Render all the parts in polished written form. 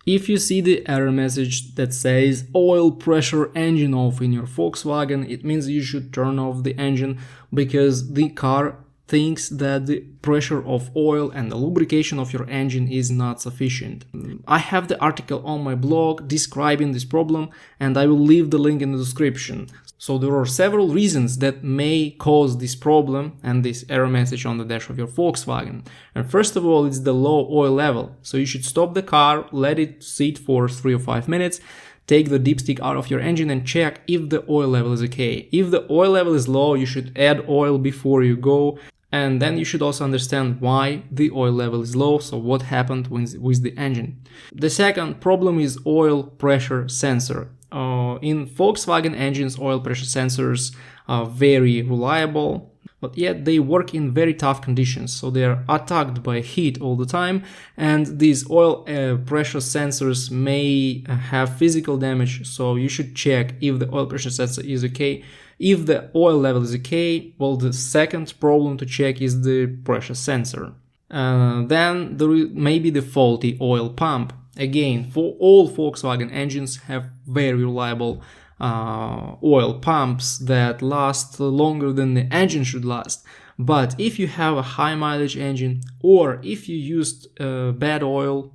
If you see the error message that says oil pressure engine off in your Volkswagen, it means you should turn off the engine because the car thinks that the pressure of oil and the lubrication of your engine is not sufficient. I have the article on my blog describing this problem, and I will leave the link in the description. So there are several reasons that may cause this problem and this error message on the dash of your Volkswagen. And first of all, it's the low oil level. So you should stop the car, let it sit for 3 or 5 minutes, take the dipstick out of your engine and check if the oil level is okay. If the oil level is low, you should add oil before you go. And then you should also understand why the oil level is low, so what happened with the engine. The second problem is oil pressure sensor. In Volkswagen engines, oil pressure sensors are very reliable, but yet they work in very tough conditions, so they are attacked by heat all the time, and these oil pressure sensors may have physical damage, so you should check if the oil pressure sensor is okay. If the oil level is okay, well, the second problem to check is the pressure sensor. Then there may be the faulty oil pump. Again, for all Volkswagen engines have very reliable oil pumps that last longer than the engine should last. But if you have a high mileage engine, or if you used bad oil,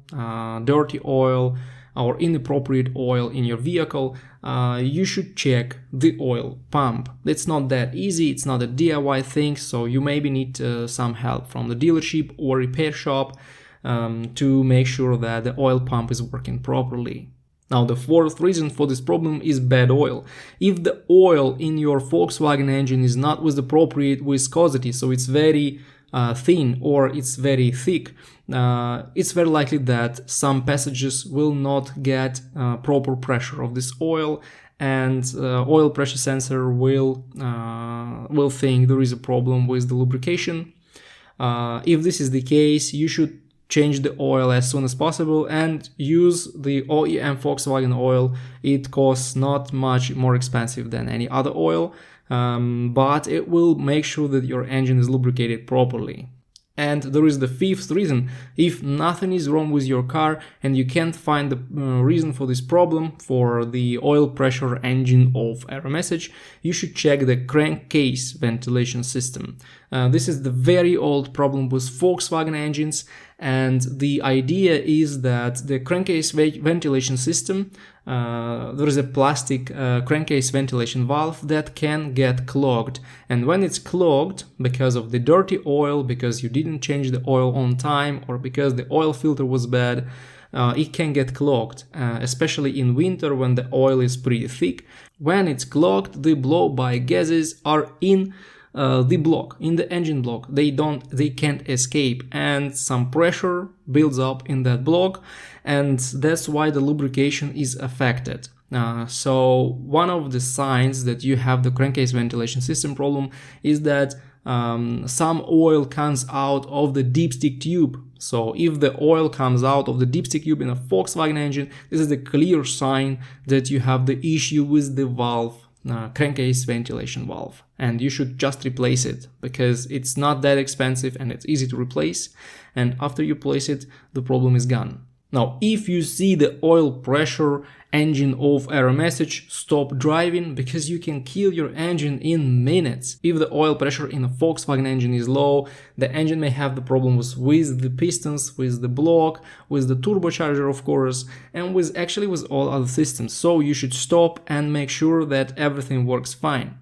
dirty oil, or inappropriate oil in your vehicle, you should check the oil pump. It's not that easy, it's not a DIY thing, so you maybe need some help from the dealership or repair shop to make sure that the oil pump is working properly. Now, the fourth reason for this problem is bad oil. If the oil in your Volkswagen engine is not with appropriate viscosity, so it's very thin or it's very thick, it's very likely that some passages will not get proper pressure of this oil, and oil pressure sensor will think there is a problem with the lubrication. If this is the case, you should change the oil as soon as possible and use the OEM Volkswagen oil. It costs not much more expensive than any other oil, but it will make sure that your engine is lubricated properly. And there is the fifth reason. If nothing is wrong with your car and you can't find the reason for this problem, for the oil pressure engine off error message, you should check the crankcase ventilation system. This is the very old problem with Volkswagen engines, and the idea is that the crankcase ventilation system, there is a plastic crankcase ventilation valve that can get clogged, and when it's clogged because of the dirty oil, because you didn't change the oil on time, or because the oil filter was bad, it can get clogged, especially in winter when the oil is pretty thick. When it's clogged, the blow-by gases are in the block, in the engine block. They can't escape, and some pressure builds up in that block, and that's why the lubrication is affected. So one of the signs that you have the crankcase ventilation system problem is that some oil comes out of the dipstick tube. So if the oil comes out of the dipstick tube in a Volkswagen engine, this is a clear sign that you have the issue with the valve, crankcase ventilation valve, and you should just replace it because it's not that expensive and it's easy to replace, and after you place it, the problem is gone. Now, if you see the oil pressure engine off error message, stop driving because you can kill your engine in minutes. If the oil pressure in a Volkswagen engine is low, the engine may have the problems with the pistons, with the block, with the turbocharger, of course, and with all other systems. So you should stop and make sure that everything works fine.